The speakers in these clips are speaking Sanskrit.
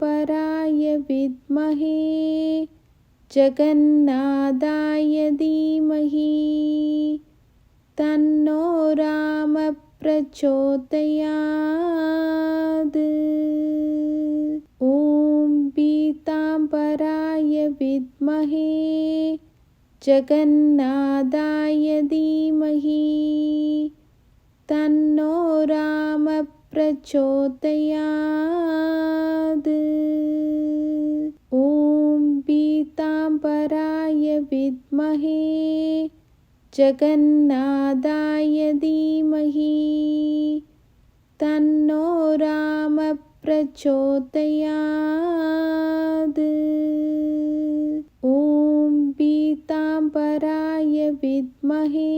पीताम्बराय विद्महे जगन्नाथाय धीमहि तन्नो राम प्रचोदयात्। ॐ पीताम्बराय विद्महे जगन्नाथाय धीमहि तन्नो राम प्रचोदयात्। ॐ पीताम्बराय विद्महे जगन्नाथाय धीमहि तन्नो राम प्रचोदयात्। ॐ पीताम्बराय विद्महे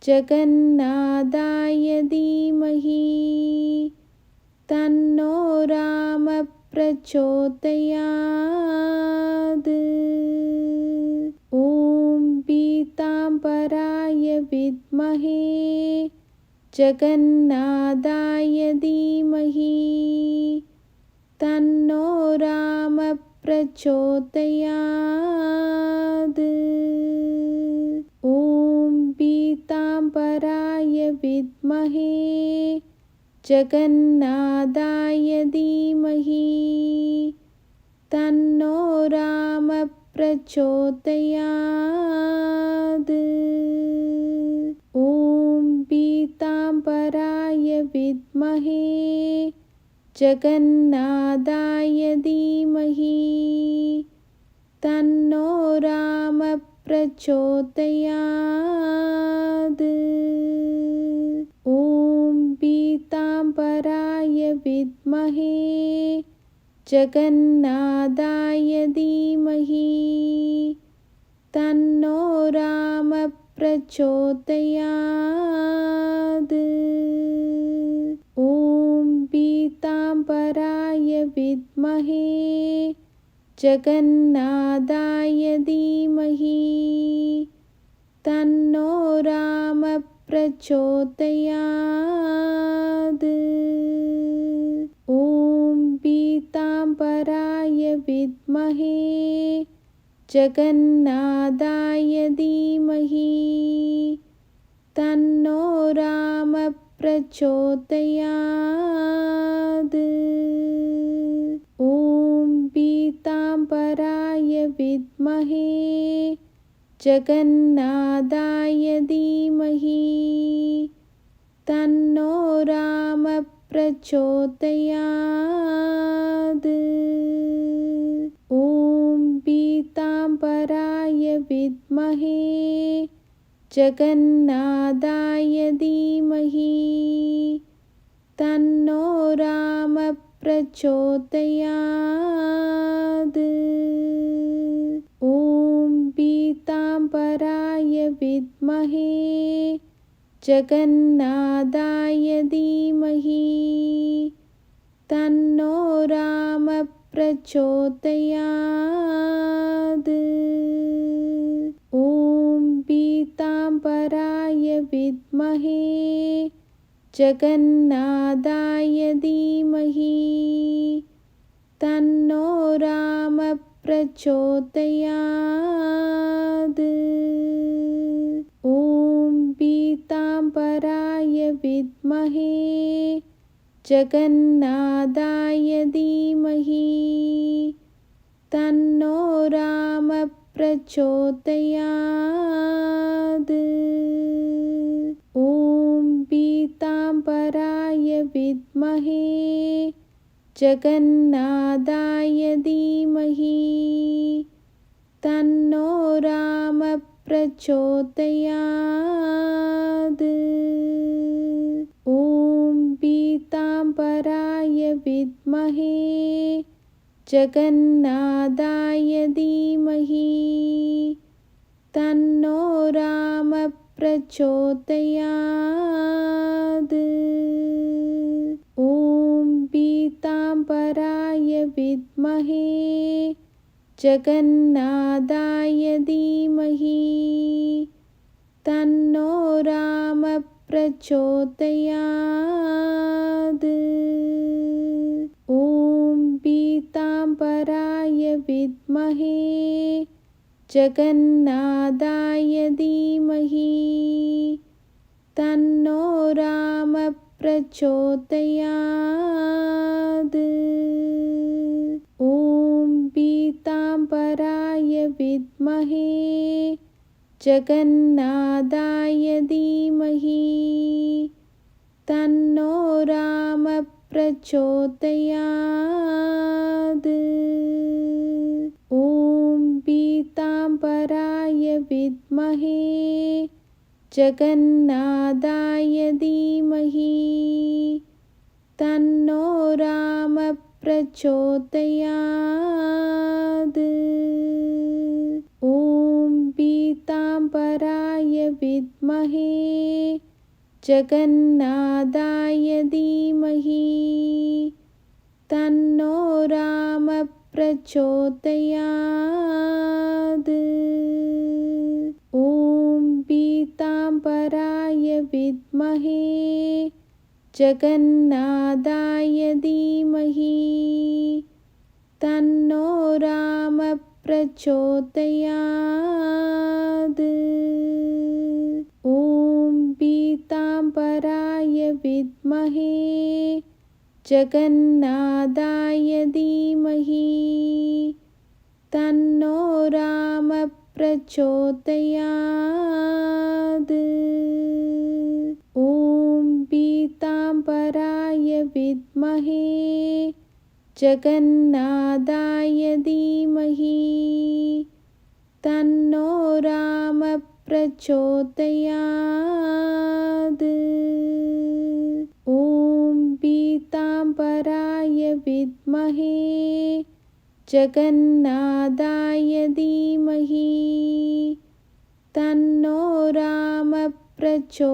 जगन्नाथाय धीमहि तन्नो राम प्रचोदयात्। ॐ पीताम्बराय विद्महे जगन्नाथाय धीमहि तन्नो राम प्रचोदयात्। ॐ पीताम्बराय विद्महे जगन्नाथाय धीमहि तन्नो राम प्रचोदयात्। ॐ पीताम्बराय विद्महे जगन्नाथाय धीमहि तन्नो राम प्रचोदयात्। ॐ पीताम्बराय विद्महे जगन्नाथाय धीमहि तन्नो राम प्रचोदयात्। ॐ पीताम्बराय विद्महे जगन्नाथाय धीमहि तन्नो राम प्रचोदयात्। ॐ पीताम्बराय विद्महे जगन्नाथाय धीमहि तन्नो राम प्रचोदयात्। ॐ पीताम्बराय विद्महे जगन्नाथाय धीमहि तन्नो राम प्रचोदयात्। ॐ पीताम्बराय विद्महे जगन्नाथाय धीमहि तन्नो राम प्रचोदयात्। ॐ पीताम्बराय विद्महे जगन्नाथाय धीमहि तन्नो राम प्रचोदयात्। ॐ पीताम्बराय विद्महे जगन्नाथाय धीमहि तन्नो राम प्रचोदयात्। ॐ पीताम्बराय विद्महे जगन्नाथाय धीमहि तन्नो राम प्रचोदयात्। ॐ पीताम्बराय विद्महे जगन्नाथाय धीमहि तन्नो राम प्रचोदयात्। ॐ पीताम्बराय विद्महे जगन्नाथाय धीमहि तन्नो राम प्रचोदयात्। ॐ पीताम्बराय विद्महे जगन्नाथाय धीमहि तन्नो राम प्रचोदयात्। ॐ विद्महे जगन्नाथाय धीमहि तन्नो राम प्रचोदयात्। ॐ पीताम्बराय विद्महे जगन्नाथाय धीमहि तन्नो राम प्रचोदयात्। ॐ पीताम्बराय विद्महे जगन्नाथाय धीमहि तन्नो राम प्रचोदयात्। ॐ पीताम्बराय विद्महे जगन्नाथाय धीमहि तन्नो राम प्रचोदयात्। ॐ पीताम्बराय विद्महे जगन्नाथाय धीमहि तन्नो राम प्रचोदयात्। ॐ पीताम्बराय विद्महे जगन्नाथाय धीमहि तन्नो राम प्रचोदयात्। ॐ पीताम्बराय विद्महे जगन्नाथाय धीमहि तन्नो राम प्रचोदयात्। ॐ पीताम्बराय विद्महे जगन्नाथाय धीमहि तन्नो राम प्रचोदयात्।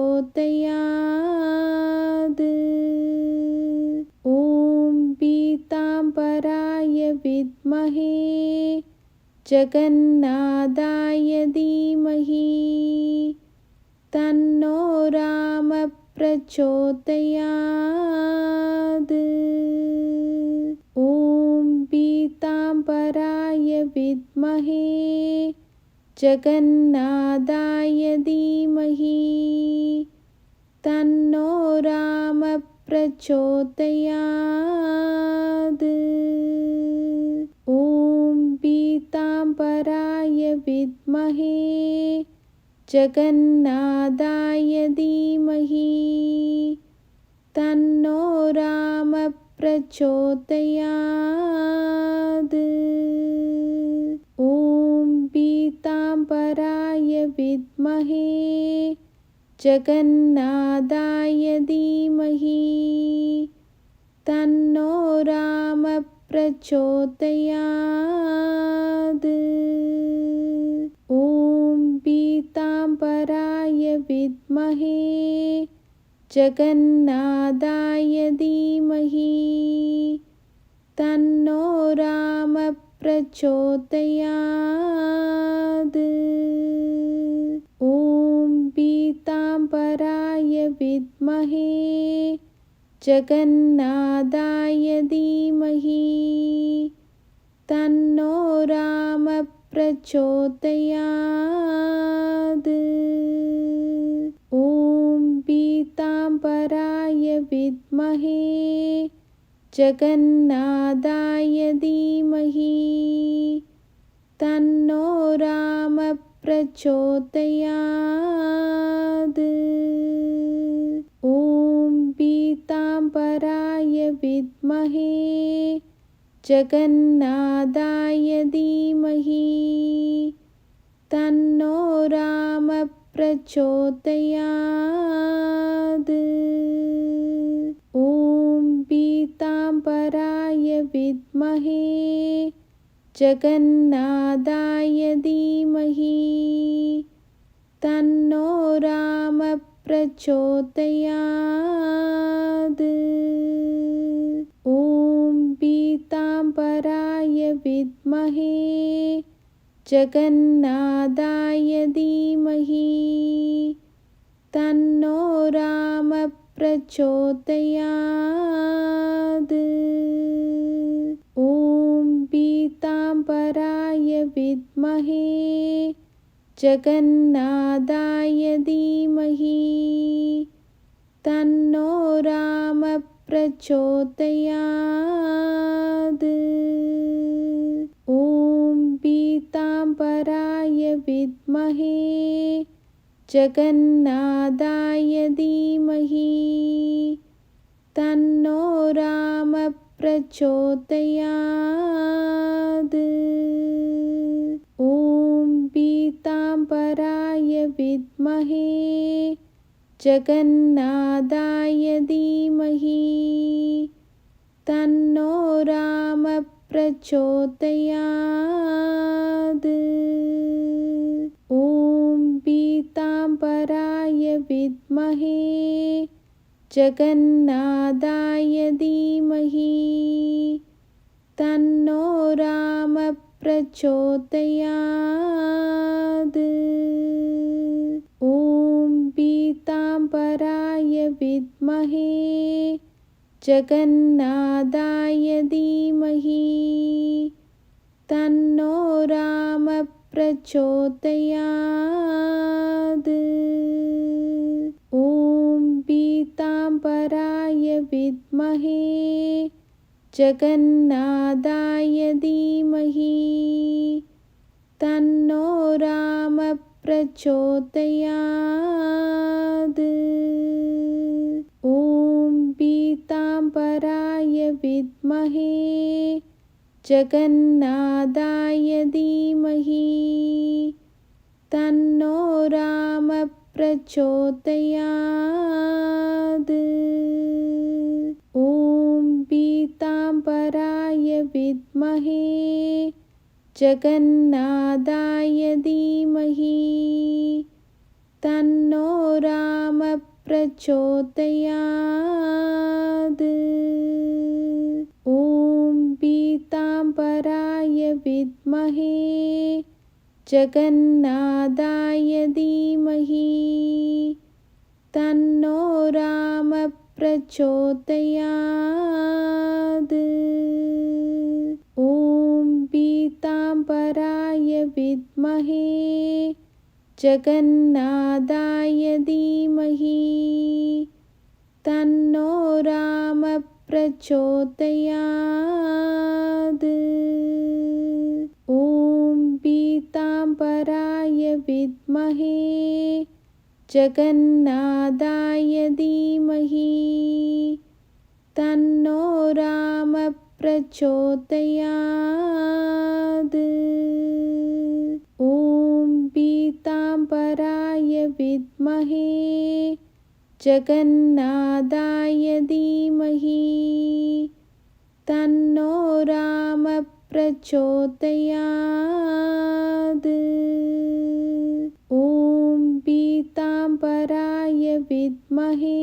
ॐ पीताम्बराय विद्महे जगन्नाथाय धीमहि तन्नो राम प्रचोदयात्। ॐ पीताम्बराय विद्महे जगन्नाथाय धीमहि तन्नो राम प्रचोदयात्। ॐ पीताम्बराय विद्महे जगन्नाथाय धीमहि तन्नो राम प्रचोदयात्। ॐ पीताम्बराय विद्महे जगन्नाथाय धीमहि तन्नो राम प्रचोदयात्। ॐ पीताम्बराय विद्महे जगन्नाथाय धीमहि तन्नो राम प्रचोदयात्। ॐ पीताम्बराय विद्महे जगन्नाथाय धीमहि तन्नो राम प्रचोदयात्। ॐ पीताम्बराय विद्महे जगन्नाथाय धीमहि तन्नो राम प्रचोदयात्। ॐ पीताम्बराय विद्महे जगन्नाथाय धीमहि तन्नो राम प्रचोदयात्। ॐ पीताम्बराय विद्महे जगन्नाथाय धीमहि तन्नो राम प्रचोदयात्। ॐ पीताम्बराय विद्महे जगन्नाथाय धीमहि तन्नो राम प्रचोदयात्। ॐ पीताम्बराय जगन्नाथाय धीमहि तन्नो राम प्रचोदयात्। ॐ पीताम्बराय विद्महे जगन्नाथाय धीमहि तन्नो राम प्रचोदयात्। ॐ पीताम्बराय विद्महे जगन्नाथाय धीमहि तन्नो राम प्रचोदयात्। ॐ पीताम्बराय विद्महे जगन्नाथाय धीमहि तन्नो राम प्रचोदयात्। ॐ पीताम्बराय विद्महे जगन्नाथाय धीमहि तन्नो राम प्रचोदयात्। ॐ पीताम्बराय विद्महे जगन्नाथाय धीमहि तन्नो राम प्रचोदयात्। ॐ पीताम्बराय विद्महे जगन्नाथाय धीमहि तन्नो राम प्रचोदयात्। ॐ पीताम्बराय विद्महे जगन्नाथाय धीमहि तन्नो राम प्रचोदयात्। ॐ पीताम्बराय विद्महे जगन्नाथाय धीमहि तन्नो राम प्रचोदयात्। ॐ पीताम्बराय विद्महे जगन्नाथाय धीमहि तन्नो राम प्रचोदयात्। ॐ पीताम्बराय विद्महे जगन्नाथाय धीमहि तन्नो राम प्रचोदयात्। ॐ पीताम्बराय विद्महे जगन्नाथाय धीमहि तन्नो राम प्रचोदयात्। ॐ पीताम्बराय विद्महे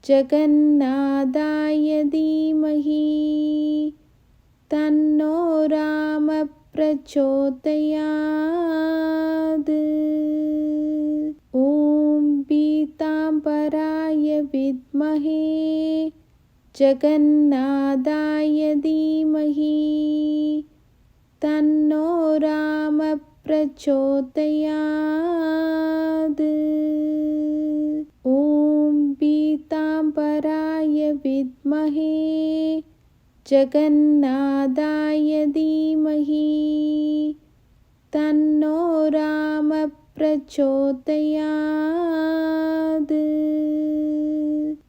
जगन्नाथाय धीमहि तन्नो राम प्रचोदयात्। ॐ पीताम्बराय विद्महे जगन्नाथाय धीमहि तन्नो राम प्रचोदयात्। ॐ पीताम्बराय विद्महे जगन्नाथाय धीमहि तन्नो राम प्रचोदयात्।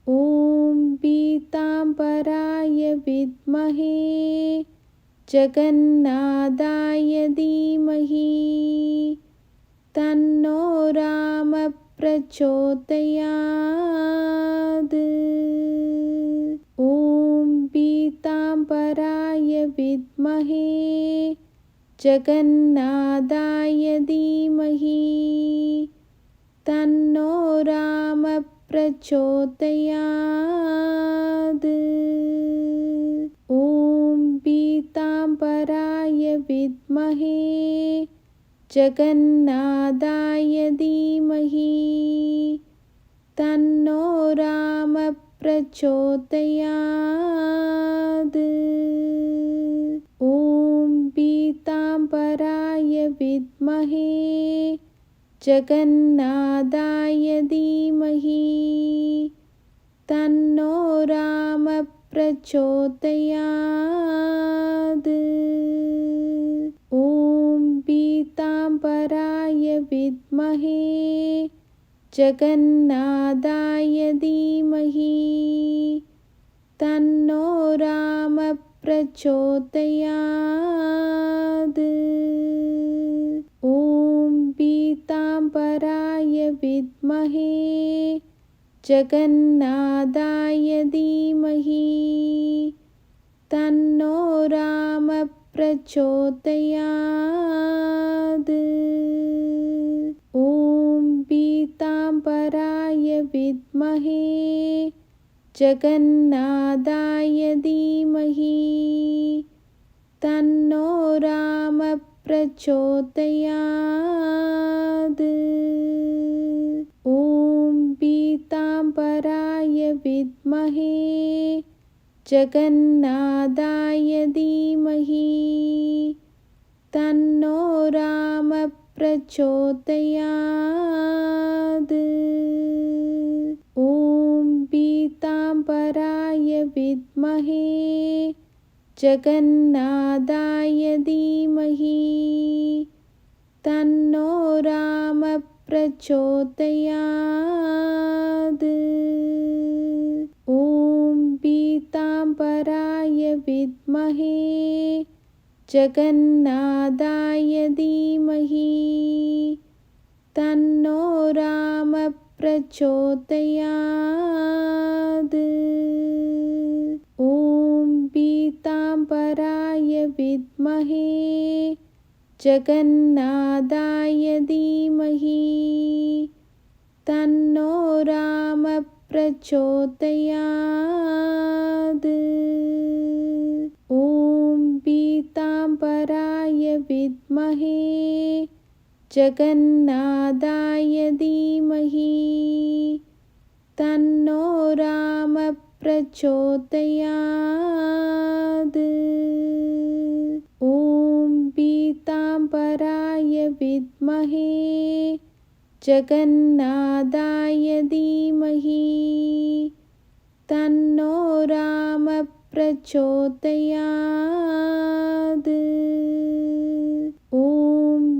ॐ पीताम्बराय विद्महे जगन्नाथाय धीमहि तन्नो राम प्रचोदयात्। ॐ पीताम्बराय विद्महे जगन्नाथाय धीमहि तन्नो राम प्रचोदयात्। ॐ पीताम्बराय विद्महे जगन्नाथाय धीमहि तन्नो राम प्रचोदयात्। ॐ पीताम्बराय विद्महे जगन्नाथाय धीमहि तन्नो राम प्रचोदयात्। ॐ पीताम्बराय विद्महे जगन्नाथाय धीमहि तन्नो राम प्रचोदयात्। ॐ पीताम्बराय विद्महे जगन्नाथाय धीमहि तन्नो राम प्रचोदयात्। ॐ पीताम्बराय विद्महे जगन्नाथाय धीमहि तन्नो राम प्रचोदयात्। ॐ पीताम्बराय विद्महे जगन्नाथाय धीमहि तन्नो राम प्रचोदयात्। ॐ पीताम्बराय विद्महे जगन्नाथाय धीमहि तन्नो राम प्रचोदयात्। ॐ पीताम्बराय विद्महे जगन्नाथाय धीमहि तन्नो राम प्रचोदयात्। ॐ पीताम्बराय विद्महे जगन्नाथाय धीमहि तन्नो राम प्रचोदयात्। ॐ पीताम्बराय विद्महे जगन्नाथाय धीमहि तन्नो राम प्रचोदयात्। ॐ पीताम्बराय विद्महे जगन्नाथाय धीमहि तन्नो राम प्रचोदयात्। ॐ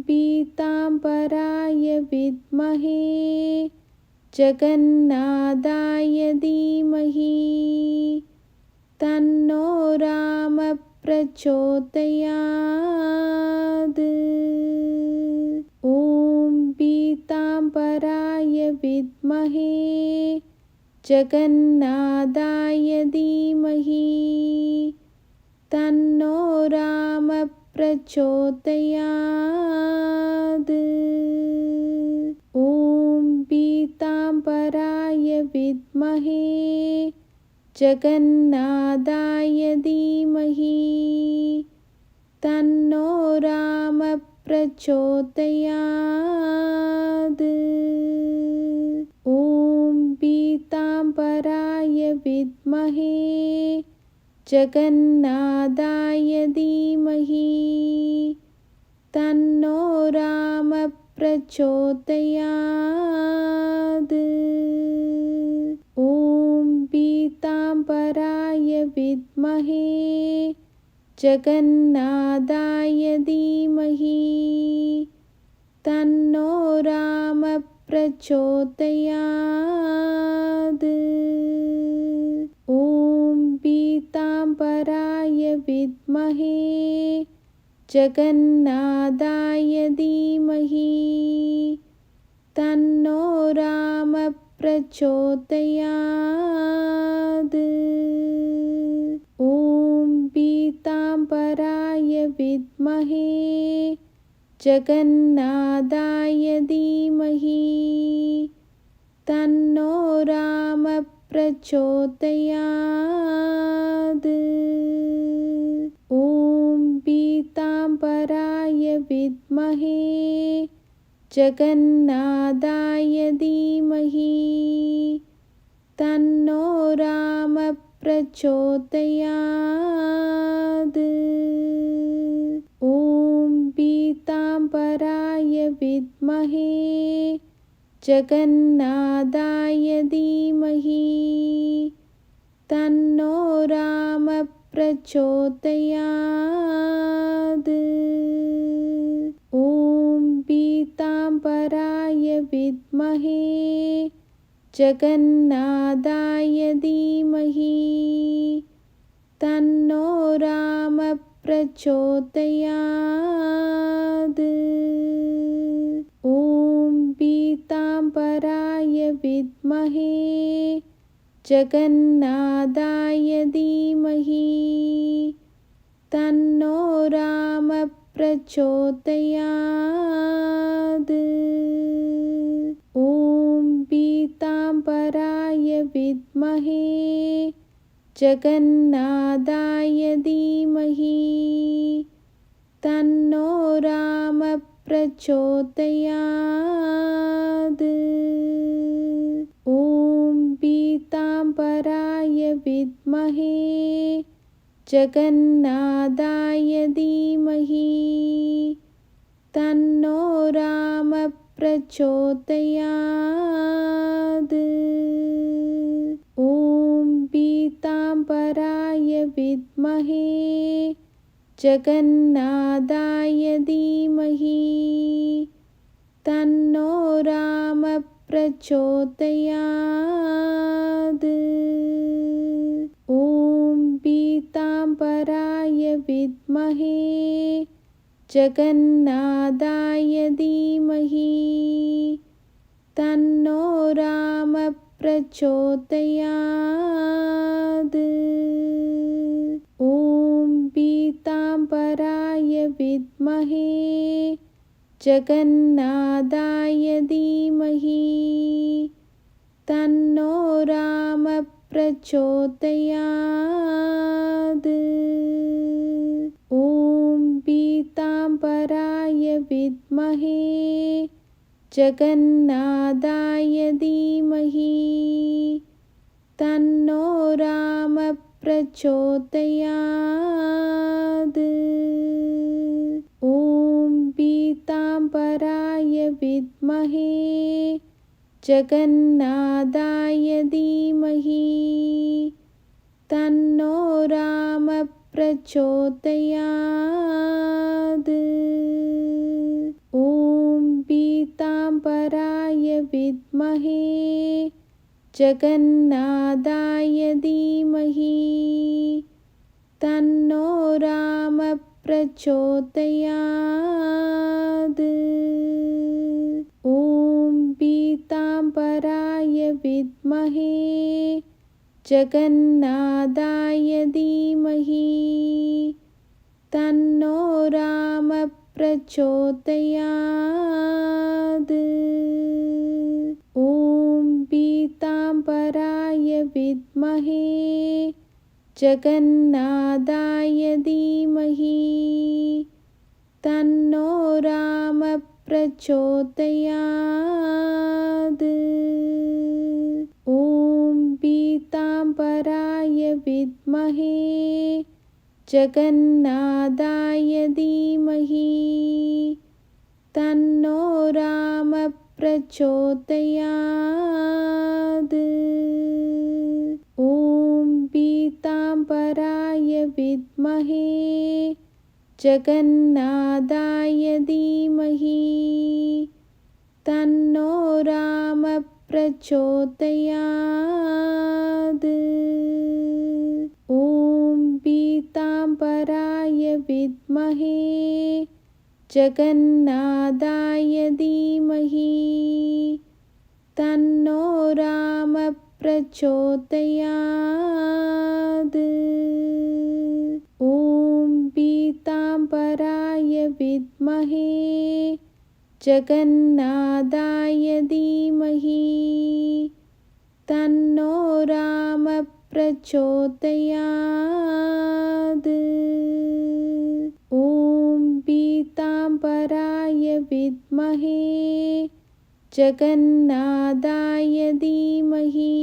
पीताम्बराय विद्महे जगन्नाथाय धीमहि तन्नो राम प्रचोदयात्। ॐ पीताम्बराय विद्महे जगन्नाथाय धीमहि तन्नो राम प्रचोदयात्। ॐ पीताम्बराय विद्महे जगन्नाथाय धीमहि तन्नो राम प्रचोदयात्। ॐ पीताम्बराय विद्महे जगन्नाथाय धीमहि तन्नो राम प्रचोदयात्। ॐ पीताम्बराय विद्महे जगन्नाथाय धीमहि तन्नो राम प्रचोदयात्। ॐ पीताम्बराय विद्महे जगन्नाथाय धीमहि तन्नो राम प्रचोदयात्। ॐ पीताम्बराय विद्महे जगन्नाथाय धीमहि तन्नो राम प्रचोदयात्। ॐ पीताम्बराय विद्महे जगन्नाथाय धीमहि तन्नो राम प्रचोदयात्। ॐ पीताम्बराय विद्महे जगन्नाथाय धीमहि तन्नो राम प्रचोदयात्। ॐ पीताम्बराय विद्महे जगन्नाथाय धीमहि तन्नो राम प्रचोदयात्। ॐ पीताम्बराय विद्महे जगन्नाथाय धीमहि तन्नो राम प्रचोदयात्। ॐ पीताम्बराय विद्महे जगन्नाथाय धीमहि तन्नो राम प्रचोदयात्। ॐ पीताम्बराय विद्महे जगन्नाथाय धीमहि तन्नो राम प्रचोदयात्। ॐ पीताम्बराय विद्महे जगन्नाथाय धीमहि तन्नो राम प्रचोदयात्। ॐ पीताम्बराय विद्महे जगन्नाथाय धीमहि तन्नो राम प्रचोदयात्। ॐ पीताम्बराय विद्महे जगन्नाथाय धीमहि तन्नो राम प्रचोदयात्। ॐ पीताम्बराय विद्महे जगन्नाथाय धीमहि तन्नो राम प्रचोदयात्। ॐ पीताम्बराय विद्महे जगन्नाथाय धीमहि तन्नो राम प्रचोदयात्। ॐ पीताम्बराय विद्महे जगन्नाथाय धीमहि तन्नो राम प्रचोदयात्। ॐ पीताम्बराय विद्महे जगन्नाथाय धीमहि तन्नो राम प्रचोदयात्। ॐ पीताम्बराय विद्महे जगन्नाथाय धीमहि तन्नो राम प्रचोदयात्। ॐ पीताम्बराय विद्महे जगन्नाथाय धीमहि तन्नो राम प्रचोदयात्। ॐ पीताम्बराय विद्महे जगन्नाथाय धीमहि तन्नो राम प्रचोदयात्। ॐ पीताम्बराय विद्महे जगन्नाथाय धीमहि तन्नो राम प्रचोदयात्। ॐ पीताम्बराय विद्महे जगन्नाथाय धीमहि तन्नो राम प्रचोदयात्। ॐ पीताम्बराय विद्महे जगन्नाथाय धीमहि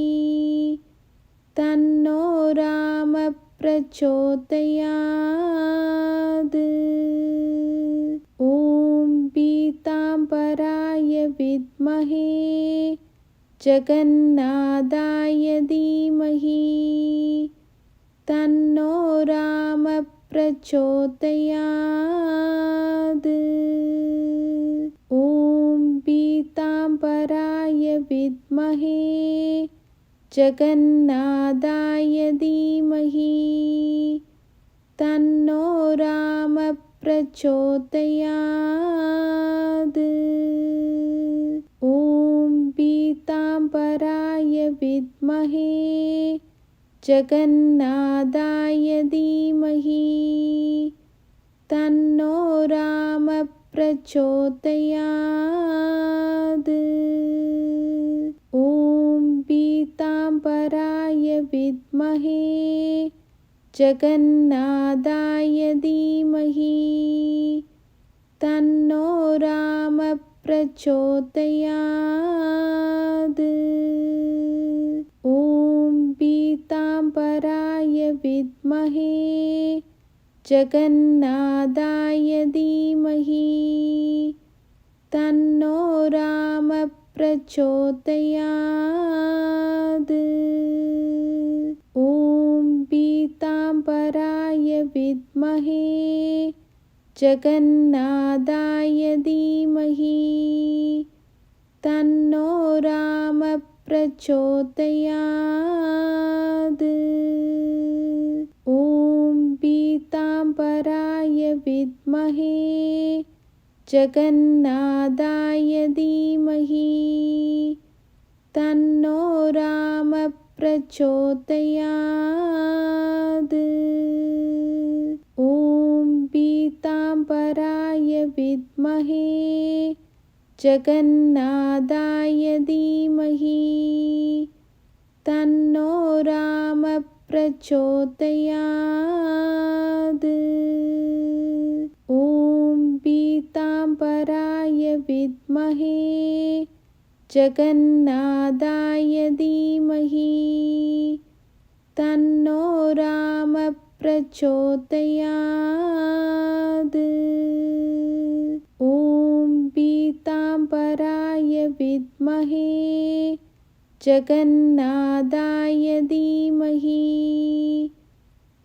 तन्नो राम प्रचोदयात्। ॐ पीताम्बराय विद्महे जगन्नाथाय धीमहि तन्नो राम प्रचोदयात्। ॐ पीताम्बराय विद्महे जगन्नाथाय धीमहि तन्नो राम प्रचोदयात्। ॐ पीताम्बराय विद्महे जगन्नाथाय धीमहि तन्नो राम प्रचोदयात्। ॐ पीताम्बराय विद्महे जगन्नाथाय धीमहि तन्नो राम प्रचोदयात्। ॐ पीताम्बराय विद्महे जगन्नाथाय धीमहि तन्नो राम प्रचोदयात्। ॐ पीताम्बराय विद्महे जगन्नाथाय धीमहि तन्नो राम प्रचोदयात्। ॐ पीताम्बराय विद्महे जगन्नाथाय धीमहि तन्नो राम प्रचोदयात्। ॐ पीताम्बराय विद्महे जगन्नाथाय धीमहि तन्नो राम प्रचोदयात्। ॐ पीताम्बराय विद्महे जगन्नाथाय धीमहि तन्नो राम प्रचोदयात्। ॐ पीताम्बराय विद्महे जगन्नाथाय धीमहि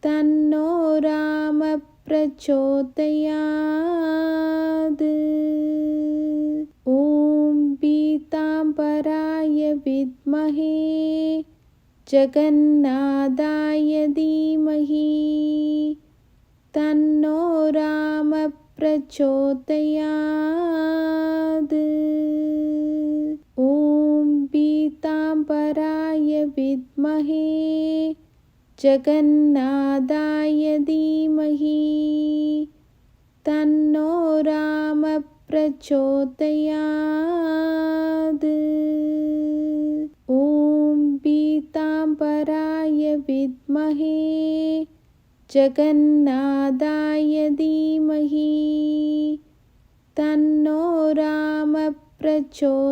तन्नो राम प्रचोदयात्। ॐ पीताम्बराय विद्महे जगन्नाथाय धीमहि तन्नो राम प्रचोदयात्। ॐ पीताम्बराय विद्महे जगन्नाथाय धीमहि तन्नो राम प्रचोदयात्। ॐ पीताम्बराय विद्महे जगन्नाथाय धीमहि तन्नो राम प्रचोदयात्।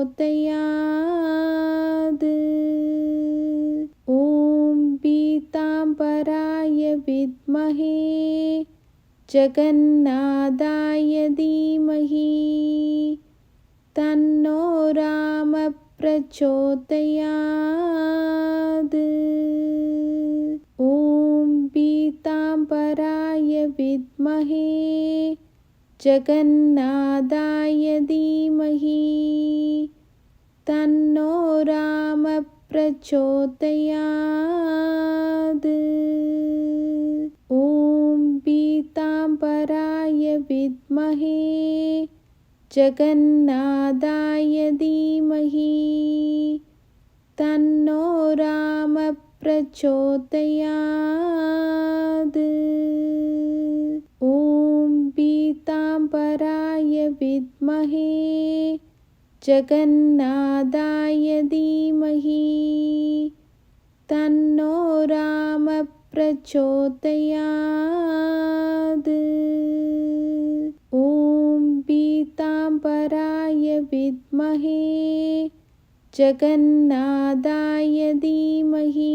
ॐ पीताम्बराय विद्महे जगन्नाथाय धीमहि तन्नो राम प्रचोदयात्। ॐ पीताम्बराय विद्महे जगन्नाथाय धीमहि तन्नो राम प्रचोदयात्। ॐ पीताम्बराय विद्महे जगन्नाथाय धीमहि तन्नो राम प्रचोदयात्। ॐ पीताम्बराय विद्महे जगन्नाथाय धीमहि तन्नो राम प्रचोदयात्। ॐ पीताम्बराय विद्महे जगन्नाथाय धीमहि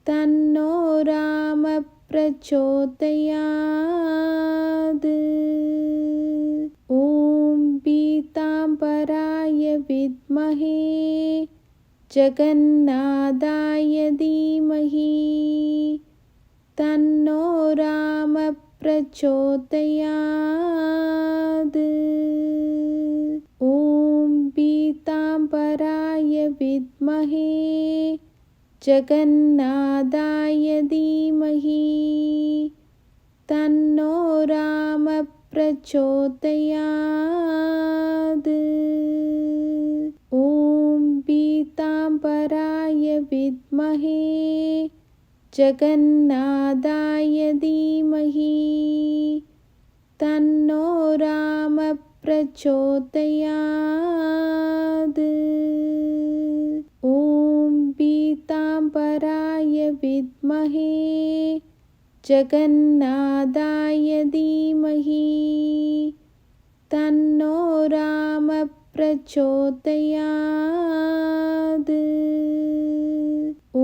तन्नो राम प्रचोदयात्। ॐ पराय विद्महे जगन्नाथाय धीमहि तन्नो राम प्रचोदयात्। ॐ पीताम्बराय विद्महे जगन्नाथाय धीमहि तन्नो राम प्रचोदयात्। ॐ पीताम्बराय विद्महे जगन्नाथाय धीमहि तन्नो राम प्रचोदयात्। ॐ पीताम्बराय विद्महे जगन्नाथाय धीमहि तन्नो राम प्रचोदयात्। ॐ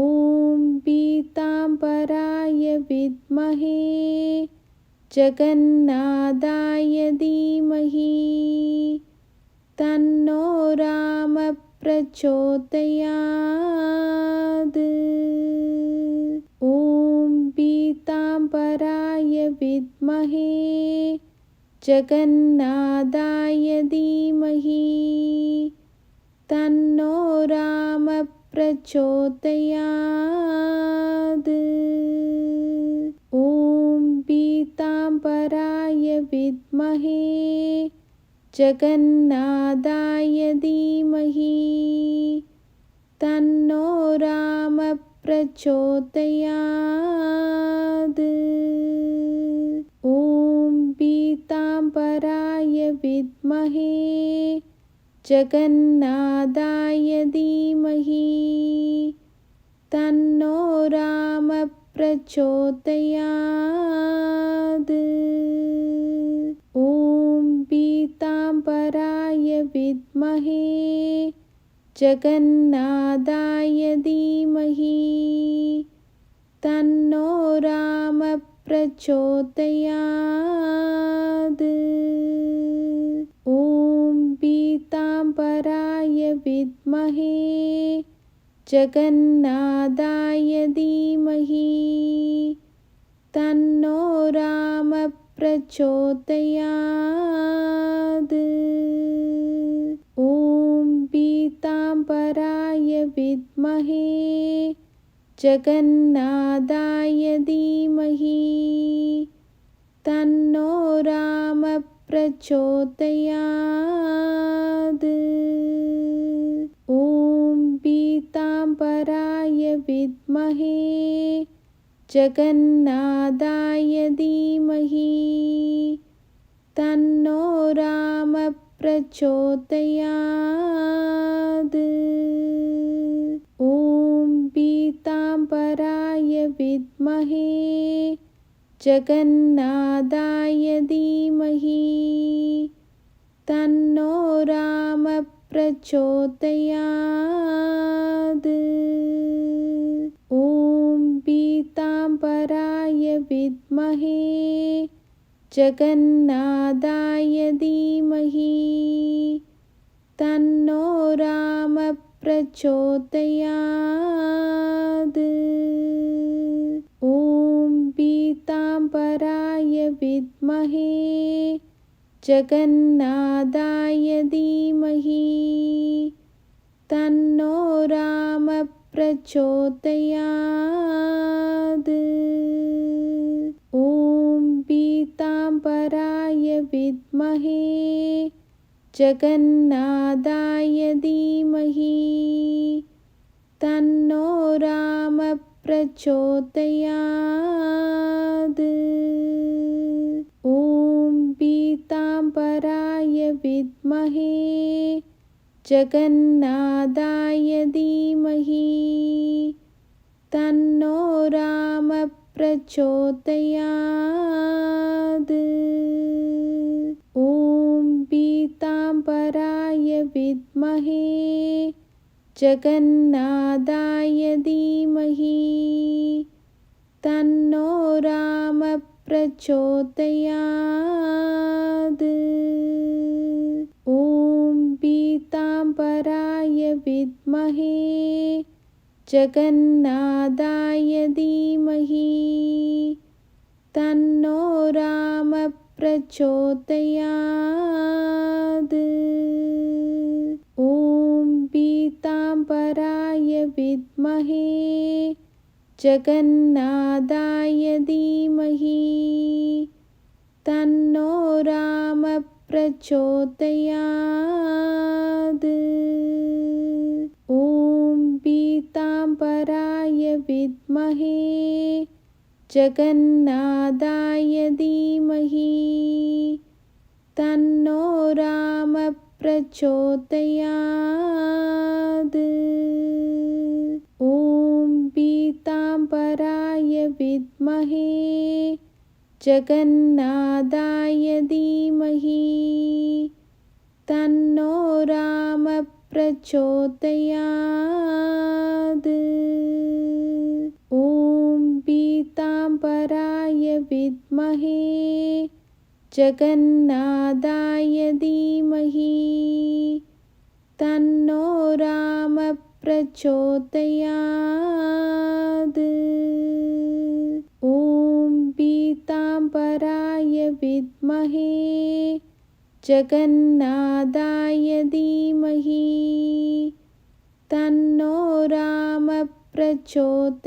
पीताम्बराय विद्महे जगन्नाथाय धीमहि तन्नो राम प्रचोदयात्। ॐ पीताम्बराय विद्महे जगन्नाथाय धीमहि तन्नो राम प्रचोदयात्। ॐ पीताम्बराय विद्महे जगन्नाथाय धीमहि तन्नो राम प्रचोदयात्। ॐ पीताम्बराय विद्महे जगन्नाथाय धीमहि तन्नो राम प्रचोदयात्। ॐ पीताम्बराय विद्महे जगन्नाथाय धीमहि तन्नो राम प्रचोदयात्। ॐ पीताम्बराय विद्महे जगन्नाथाय धीमहि तन्नो राम प्रचोदयात्। ॐ पीताम्बराय विद्महे जगन्नाथाय धीमहि तन्नो राम प्रचोदयात्। ॐ पीताम्बराय विद्महे जगन्नाथाय धीमहि तन्नो राम प्रचोदयात्। ॐ पीताम्बराय विद्महे जगन्नाथाय धीमहि तन्नो राम प्रचोदयात्। ॐ पीताम्बराय विद्महे जगन्नाथाय धीमहि तन्नो राम प्रचोदयात्। ॐ पीताम्बराय विद्महे जगन्नाथाय धीमहि तन्नो राम प्रचोदयात्। ॐ पीताम्बराय विद्महे जगन्नाथाय धीमहि तन्नो राम प्रचोदयात्। ॐ पीताम्बराय विद्महे जगन्नाथाय धीमहि तन्नो राम प्रचोदयात्। ॐ पीताम्बराय विद्महे जगन्नाथाय धीमहि तन्नो राम प्रचोदयात्। ॐ जगन्नाथाय धीमहि तन्नो राम प्रचोदयात्। ॐ पीताम्बराय विद्महे जगन्नाथाय धीमहि तन्नो राम प्रचोदयात्। ॐ पीताम्बराय विद्महे जगन्नाथाय धीमहि तन्नो राम प्रचोदयात्। ॐ पीताम्बराय विद्महे जगन्नाथाय धीमहि तन्नो राम प्रचोदयात्। ॐ पीताम्बराय विद्महे जगन्नाथाय धीमहि तन्नो राम प्रचोदयात्। ॐ पीताम्बराय विद्महे जगन्नाथाय धीमहि तन्नो राम प्रचोदयात्।